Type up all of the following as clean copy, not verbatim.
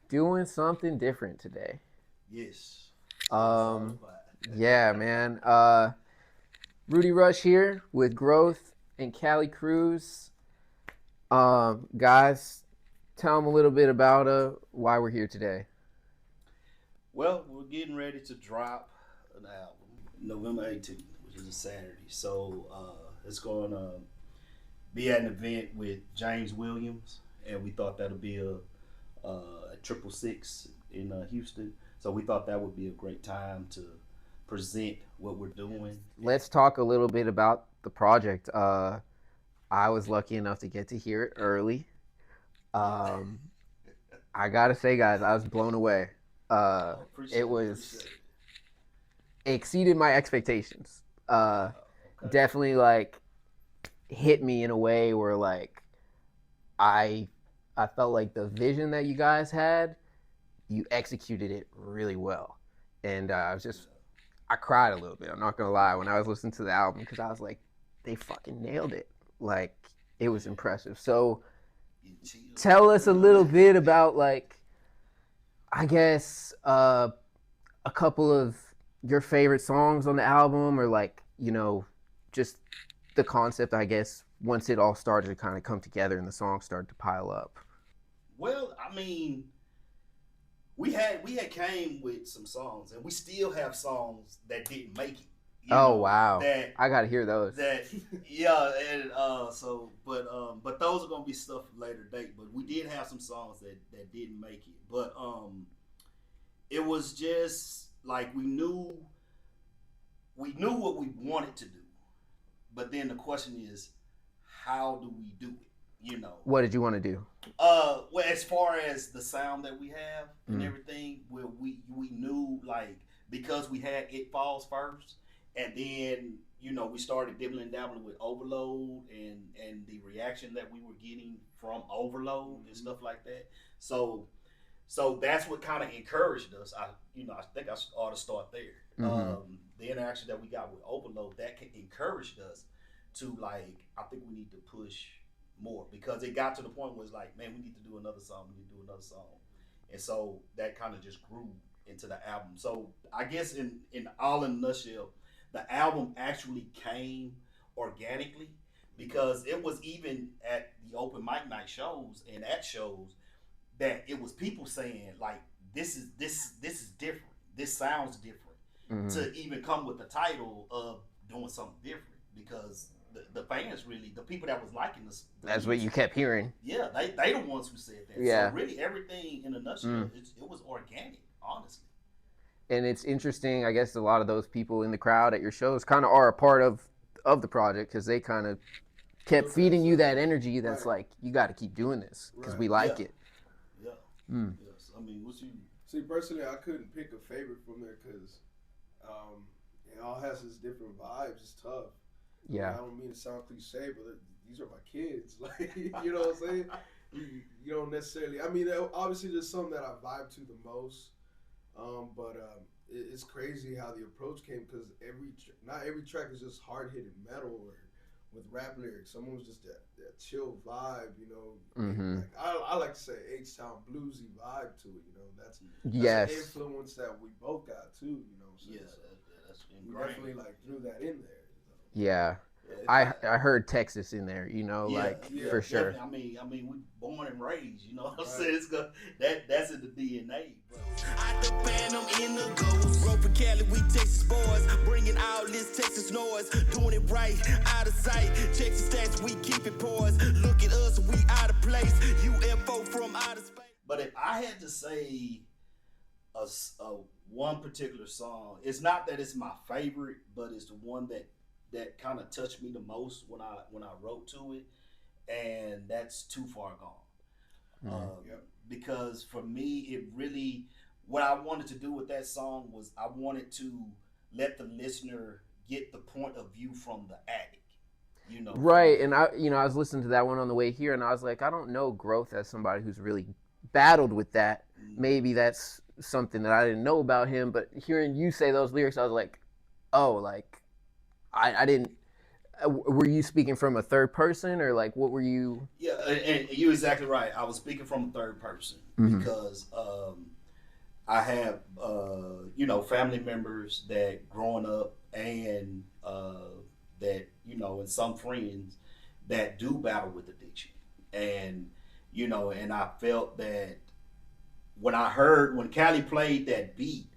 Doing something different today. Yes. It's all Um, about. yeah, man. Rudy Rush here with Growth and Cali Cruz. Guys, tell them a little bit about why we're here today. Well, we're getting ready to drop an album November 18th, which is a Saturday. So it's going to be at an event with James Williams, and we thought that'll be a triple six in Houston. So we thought that would be a great time to present what we're doing. Let's talk a little bit about the project. I was lucky enough to get to hear it early. Yeah. Um, I gotta say, guys, I was blown away. Appreciate It it. was Appreciate it. exceeded my expectations. Okay. Definitely like hit me in a way where like I I felt like the vision that you guys had, you executed it really well, and I cried a little bit. I'm not gonna lie when I was listening to the album because I was like, they fucking nailed it. Like it was impressive. So Getting chills. tell us a little bit about like I guess a couple of your favorite songs on the album, or like just the concept. I guess once it all started to kind of come together and the songs started to pile up. Well, I mean, we had came with some songs, and we still have songs that didn't make it. Oh wow, That I gotta hear those. that yeah, and but those are gonna be stuff for later date. But we did have some songs that didn't make it. But it was just like we knew what we wanted to do, but then the question is, how do we do it? What did you want to do? Well, as far as the sound that we have and Mm. everything, where we knew like because we had It Falls first, and then we started dibbling and dabbling with Overload and the reaction that we were getting from Overload and stuff like that. So that's what kind of encouraged us. I think I ought to start there. Mm-hmm. The interaction that we got with Overload encouraged us to like. I think we need to push more because it got to the point where it's like, man, we need to do another song. We need to do another song, and so that kind of just grew into the album. So I guess in a nutshell, the album actually came organically because it was even at the open mic night shows and at shows that it was people saying like this is different. This sounds different. Mm-hmm. To even come with the title of doing something different because the fans really the people that was liking this That's what you kept hearing. yeah they the ones who said that Yeah. so really everything in a nutshell Mm. it was organic honestly. And it's interesting. I guess a lot of those people in the crowd at your shows kind of are a part of the project because they kind of kept feeding you that energy. That's Right. like you got to keep doing this because Right. we like Yeah. it. Yeah. Mm. Yes, I mean what you See, personally, I couldn't pick a favorite from there because um, it all has its different vibes. It's tough. Yeah. I don't mean to sound cliche, but these are my kids. Like, you know what I'm saying? You don't necessarily. I mean, obviously, there's some that I vibe to the most, but it's crazy how the approach came because not every track is just hard hitting metal or with rap lyrics. Some was just that chill vibe, you know. Mm-hmm. Like I like to say H Town bluesy vibe to it. You know, that's Yes. an influence that we both got too. You know, so yes that's we ingrained. definitely like threw that in there. Yeah. I heard Texas in there. Yeah, For sure. definitely. I mean, we born and raised. You know what I'm Right. saying? It's good. That's in the DNA. Bro. Out the Phantom in the ghost. Rope and Cali, we Texas boys. Bringing all this Texas noise. Doing it right, out of sight. Check the stats, we keep it poised. Look at us, we out of place. UFO from outer space. But if I had to say a one particular song, it's not that it's my favorite, but it's the one that kind of touched me the most when I wrote to it, and that's Too Far Gone. Yep. Because for me, it really what I wanted to do with that song was I wanted to let the listener get the point of view from the addict. Right. And I was listening to that one on the way here, and I was like, I don't know Growth as somebody who's really battled with that. Maybe that's something that I didn't know about him, but hearing you say those lyrics, I was like, oh, like I didn't. Were you speaking from a third person, or like what were you? Yeah, and you're exactly right. I was speaking from a third person Mm-hmm. because I have family members that growing up and that and some friends that do battle with addiction, and and I felt that when Callie played that beat,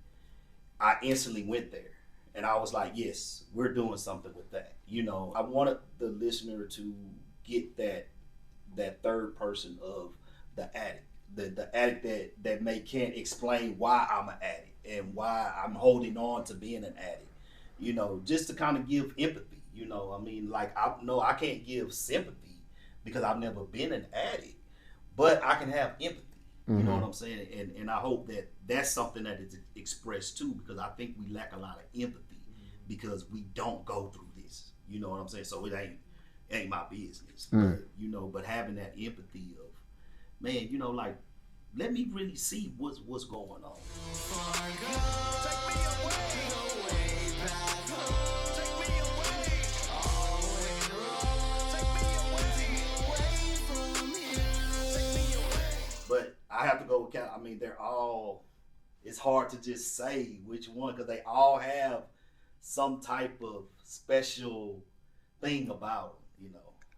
I instantly went there. And I was like, yes, we're doing something with that. I wanted the listener to get that third person of the addict, the addict that may can't explain why I'm an addict and why I'm holding on to being an addict. Just to kind of give empathy. I mean, like I know I can't give sympathy because I've never been an addict, but I can have empathy. You know Mm-hmm. what I'm saying? And I hope that that's something that is expressed too, because I think we lack a lot of empathy because we don't go through this. You know what I'm saying? So it ain't my business. Mm. But having that empathy of, man, like let me really see what's going on. But I have to go with Cal. I mean, they're all. It's hard to just say which one because they all have some type of special thing about them.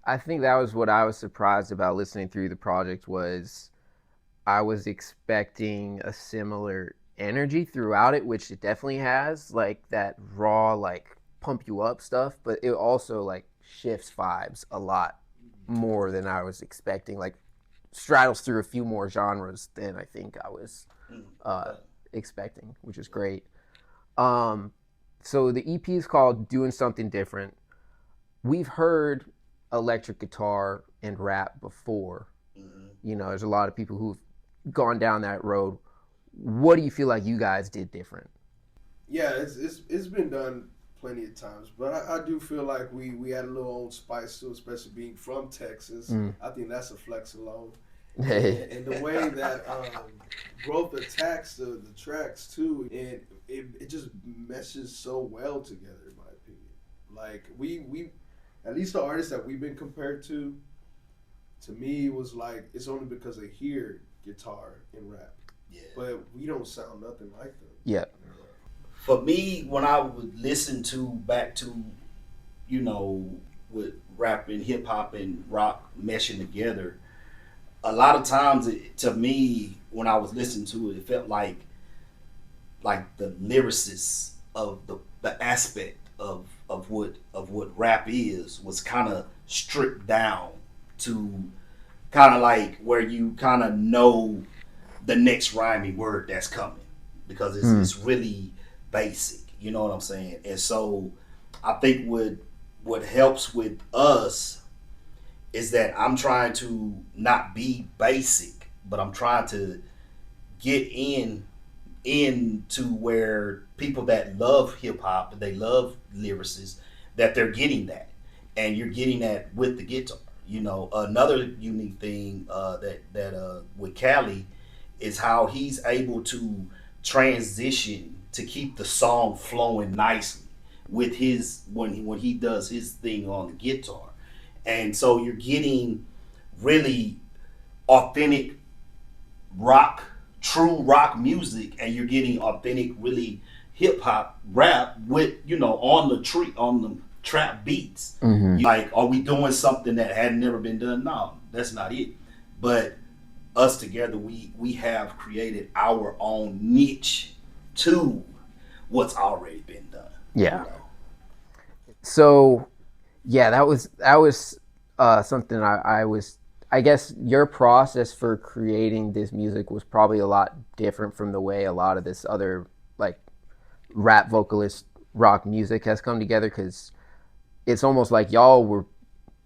I think that was what I was surprised about listening through the project was I was expecting a similar energy throughout it, which it definitely has, like that raw, like pump you up stuff, but it also like shifts vibes a lot more than I was expecting. Like straddles through a few more genres than I think I was uh, Okay. expecting, which is great. Um, so the EP is called Doing Something Different. We've heard electric guitar and rap before. Mm-hmm. There's a lot of people who've gone down that road. What do you feel like you guys did different? Yeah, it's been done plenty of times, but I do feel like we had a little old spice to it, especially being from Texas. Mm. I think that's a flex alone. Hey. And the way that growth attacks the tracks too, and it just meshes so well together, in my opinion. Like we at least the artists that we've been compared to me was like it's only because they hear guitar and rap, Yeah. but we don't sound nothing like them. Yeah. For me, when I would listen to back to, with rap and hip hop and rock meshing together, a lot of times to me when I was listening to it, it felt like the lyricists of the aspect of what rap is was kind of stripped down to kind of like where you kind of know the next rhyming word that's coming because it's really basic. You know what I'm saying? And so I think what helps with us is that I'm trying to not be basic, but I'm trying to get into where people that love hip hop, they love lyricists, that they're getting that, and you're getting that with the guitar. Another unique thing that with Callie is how he's able to transition to keep the song flowing nicely with his when he does his thing on the guitar, and so you're getting really authentic rock, true rock music, and you're getting authentic, really hip hop rap with on the trap beats. Mm-hmm. Like, are we doing something that had never been done? No, that's not it. But us together, we have created our own niche to what's already been done. Yeah. So, yeah, that was something I was. I guess your process for creating this music was probably a lot different from the way a lot of this other like rap vocalist rock music has come together because it's almost like y'all were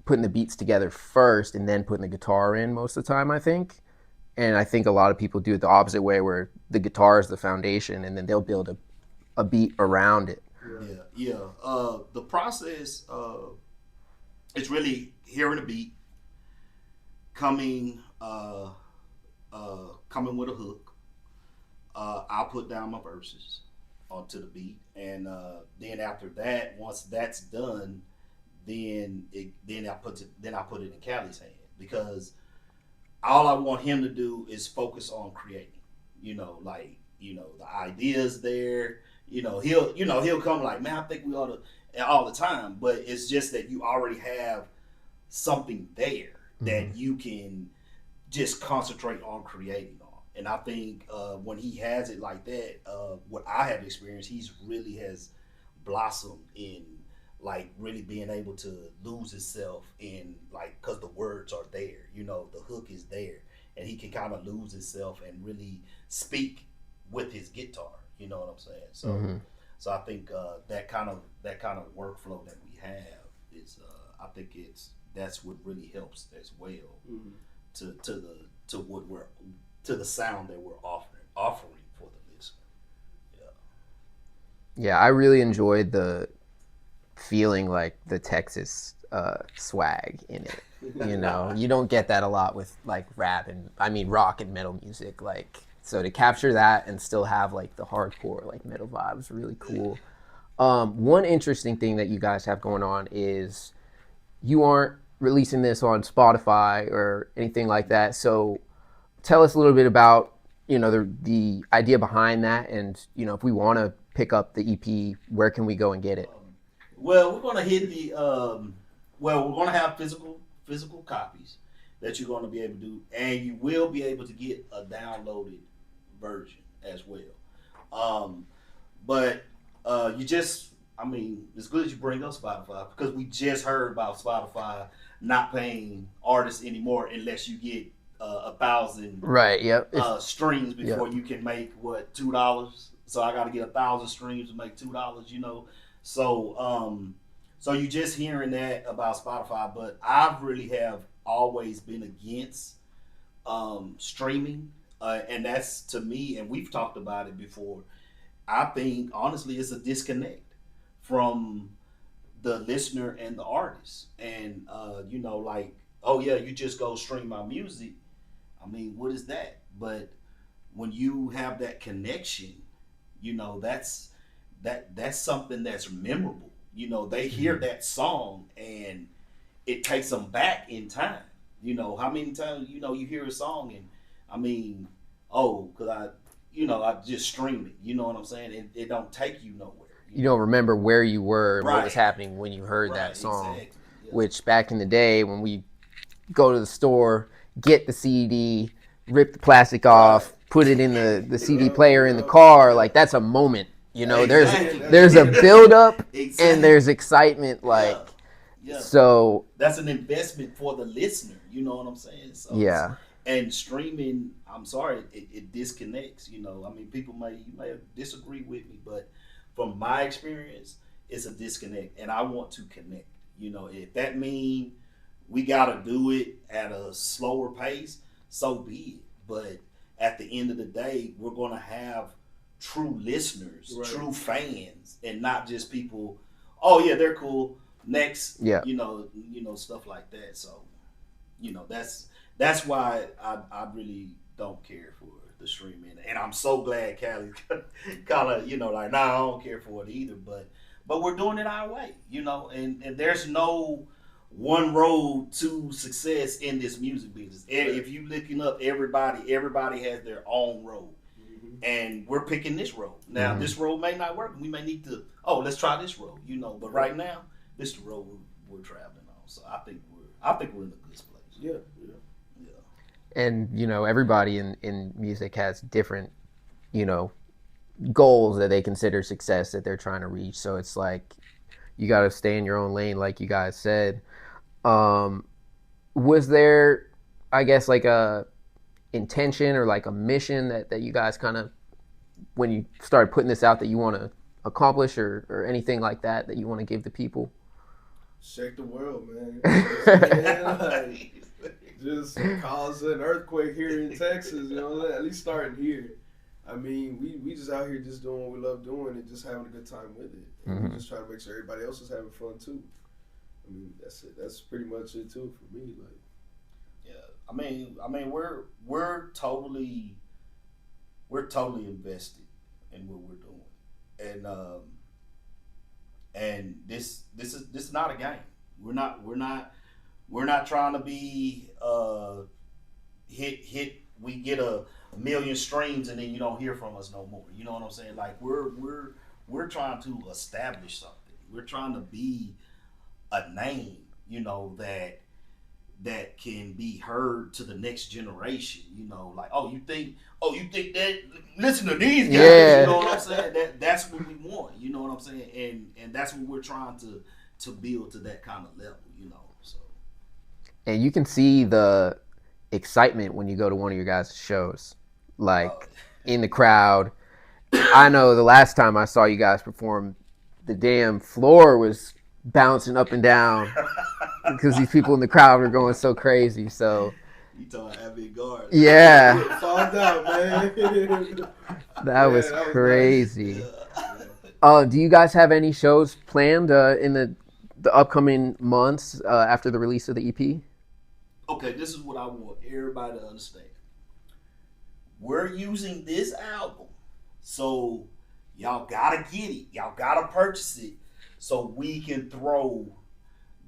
putting the beats together first and then putting the guitar in most of the time, I think. And I think a lot of people do it the opposite way where the guitar is the foundation and then they'll build a beat around it. Yeah. The process it's really hearing a beat, coming coming with a hook. I'll put down my verses onto the beat, and then after that, once that's done, then I put it in Callie's hand because all I want him to do is focus on creating. The ideas there. He'll come like, man, I think we ought to all the time, but it's just that you already have something there that you can just concentrate on creating on. And I think when he has it like that, what I have experienced, he's really has blossomed in like really being able to lose himself in like because the words are there, the hook is there, and he can kind of lose himself and really speak with his guitar. You know what I'm saying? So I think that kind of workflow that we have is I think that's what really helps as well to what we're to the sound that we're offering for the listener. Yeah, I really enjoyed the feeling like the Texas swag in it. You don't get that a lot with like rock and metal music. Like, so to capture that and still have like the hardcore like metal vibe is really cool. One interesting thing that you guys have going on is you aren't releasing this on Spotify or anything like that. So tell us a little bit about the idea behind that, and if we want to pick up the EP, where can we go and get it? Well, we're gonna hit the we're gonna have physical copies that you're gonna be able to do, and you will be able to get a downloaded version as well. But it's good that you bring up Spotify because we just heard about Spotify not paying artists anymore unless you get 1,000 right. Yep. Streams before you can make what $2. So I got to get 1,000 streams to make $2. So you just hearing that about Spotify, but I really have always been against streaming, and that's to me, and we've talked about it before. I think honestly, it's a disconnect from the listener and the artist, and like, oh yeah, you just go stream my music. I mean, what is that? But when you have that connection, that's something that's memorable. They hear that song and it takes them back in time. How many times you hear a song and because I just streamed it. You know what I'm saying? It don't take you nowhere. You don't remember where you were and what was happening when you heard that song. Exactly. Yeah. Which back in the day when we go to the store, get the CD, rip the plastic off, put it in the CD player in the car, like that's a moment. There's a build up and there's excitement, like so that's an investment for the listener, you know what I'm saying? So yeah. And streaming, I'm sorry, it disconnects, people may disagree with me, but from my experience, it's a disconnect, and I want to connect. If that means we got to do it at a slower pace, so be it. But at the end of the day, we're going to have true listeners, true fans, and not just people, oh yeah, they're cool, next, stuff like that. So, that's why I really don't care for the streaming, and I'm so glad Callie kind of like, nah, I don't care for it either. But we're doing it our way, and there's no one road to success in this music business. If you looking up everybody has their own road, and we're picking this road. Now this road may not work. We may need to let's try this road, But right now, this is the road we're traveling on. So I think we're in a good place. Yeah. And everybody in music has different goals that they consider success that they're trying to reach. So it's like you got to stay in your own lane, like you guys said. Was there, I guess, like a intention or like a mission that you guys kind of, when you started putting this out, that you want to accomplish or anything like that you want to give the people? Shake the world, man. Just cause an earthquake here in Texas, at least starting here. I mean, we just out here just doing what we love doing and just having a good time with it. And we just try to make sure everybody else is having fun too. I mean, that's it. That's pretty much it too for me. Like, yeah. I mean, we're totally invested in what we're doing, and this is not a game. We're not trying to be hit. We get a million streams and then you don't hear from us no more. You know what I'm saying? Like we're trying to establish something. We're trying to be a name. You know that can be heard to the next generation. You know, like you think that listen to these guys. Yeah. You know what I'm saying? That's what we want. You know what I'm saying? And that's what we're trying to build to that kind of level. You know, so. And you can see the excitement when you go to one of your guys' shows, like in the crowd. I know the last time I saw you guys perform, the damn floor was bouncing up and down because these people in the crowd were going so crazy. So you talking avant-garde? Yeah, Found out, man. that was crazy. Nice. Do you guys have any shows planned in the upcoming months after the release of the EP? Okay, this is what I want everybody to understand. We're using this album, so y'all gotta get it. Y'all gotta purchase it so we can throw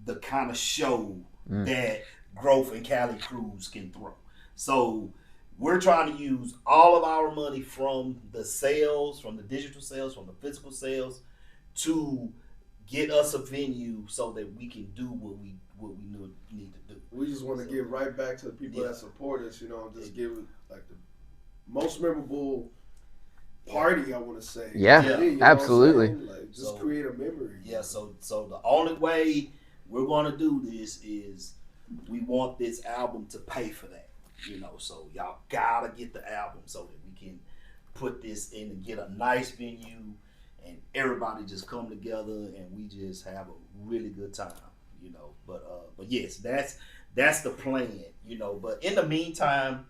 the kind of show that Growth and Cali Cruz can throw. So we're trying to use all of our money from the sales, from the digital sales, from the physical sales, to get us a venue so that we can do what we need to do. We just want to give right back to the people that support us, you know, and just give like the most memorable party, I want to say. Yeah, you know absolutely. Like, just create a memory. Yeah, so the only way we're going to do this is we want this album to pay for that, you know. So y'all gotta get the album so that we can put this in and get a nice venue and everybody just come together and we just have a really good time, you know. But yes, that's the plan, you know. But in the meantime,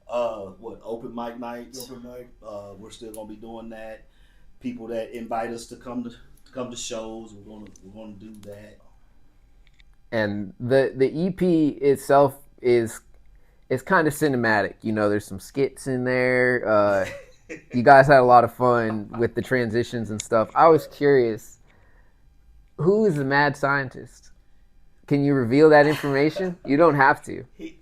open mic nights? Open mic. We're still gonna be doing that. People that invite us to come to shows, we're gonna do that. And the EP itself is kind of cinematic. You know, there's some skits in there. You guys had a lot of fun with the transitions and stuff. I was curious, who is the mad scientist? Can you reveal that information? You don't have to. I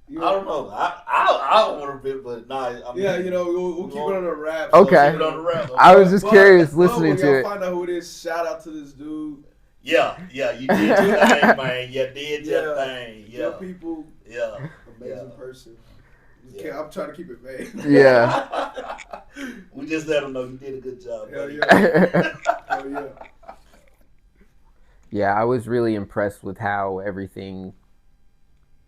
don't know. I don't want to reveal, but nah. Yeah, you know, we'll keep it on the wrap. Okay. Keep it on the wrap. I was just curious listening to it. Find out who it is. Shout out to this dude. Yeah, you did your thing, man. You did your thing. Yeah. Your people. Yeah. Amazing person. Yeah. I'm trying to keep it vague. Yeah. We just let them know you did a good job. Hell yeah. Hell yeah. Yeah, I was really impressed with how everything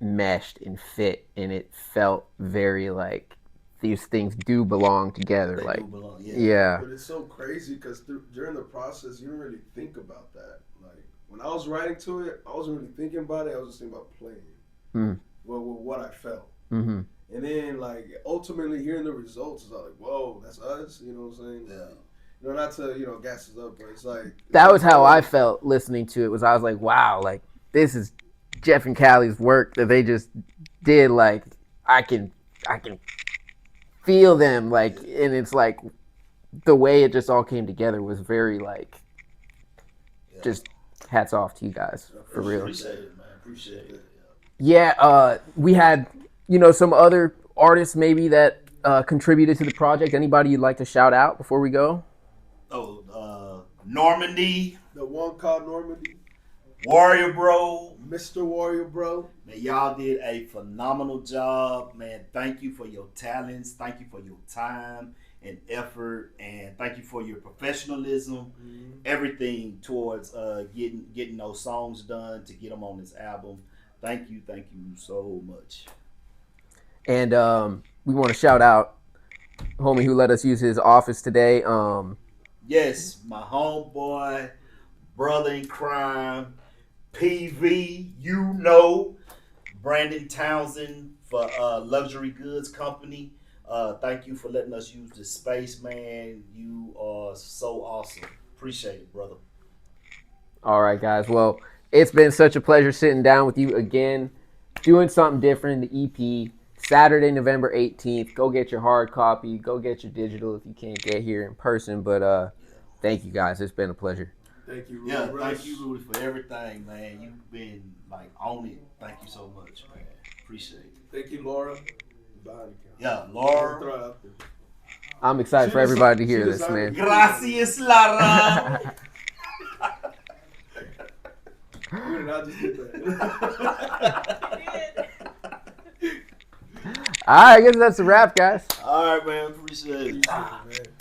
meshed and fit, and it felt very like these things do belong together. They like, do belong, But it's so crazy because during the process, you don't really think about that. Like when I was writing to it, I wasn't really thinking about it. I was just thinking about playing. What I felt. Mm-hmm. And then like ultimately hearing the results is like, whoa, that's us. You know what I'm saying? Yeah. You know, not to gas us up, but it's like That was how I felt listening to it. I was like, wow, like this is Jeff and Callie's work that they just did. Like I can feel them, like, and it's like the way it just all came together was very like just hats off to you guys for real. Appreciate it, man. Appreciate it. Yeah, we had, you know, some other artists maybe that contributed to the project. Anybody you'd like to shout out before we go? Normandy. The one called Normandy. Warrior Bro. Mr. Warrior Bro. Man, y'all did a phenomenal job. Man, thank you for your talents. Thank you for your time and effort. And thank you for your professionalism. Everything towards getting those songs done to get them on this album. Thank you so much. And we want to shout out homie who let us use his office today. Yes, my homeboy, brother in crime, PV, you know, Brandon Townsend for Luxury Goods Company. Thank you for letting us use this space, man. You are so awesome. Appreciate it, brother. All right, guys. Well, it's been such a pleasure sitting down with you again, doing something different in the EP. Saturday, November 18th. Go get your hard copy. Go get your digital if you can't get here in person. But thank you, guys. It's been a pleasure. Thank you, Rudy Yeah, Rush. thank you, Rudy, for everything, man. You've been like on it. Thank you so much, man. Appreciate it. Thank you, Laura. Behind the Yeah, camera. Laura. Throw it out there. I'm excited for everybody to hear this, man. Gracias, Lara. Where did I just get that? All right, I guess that's a wrap, guys. All right, man. Appreciate it. Appreciate it, man.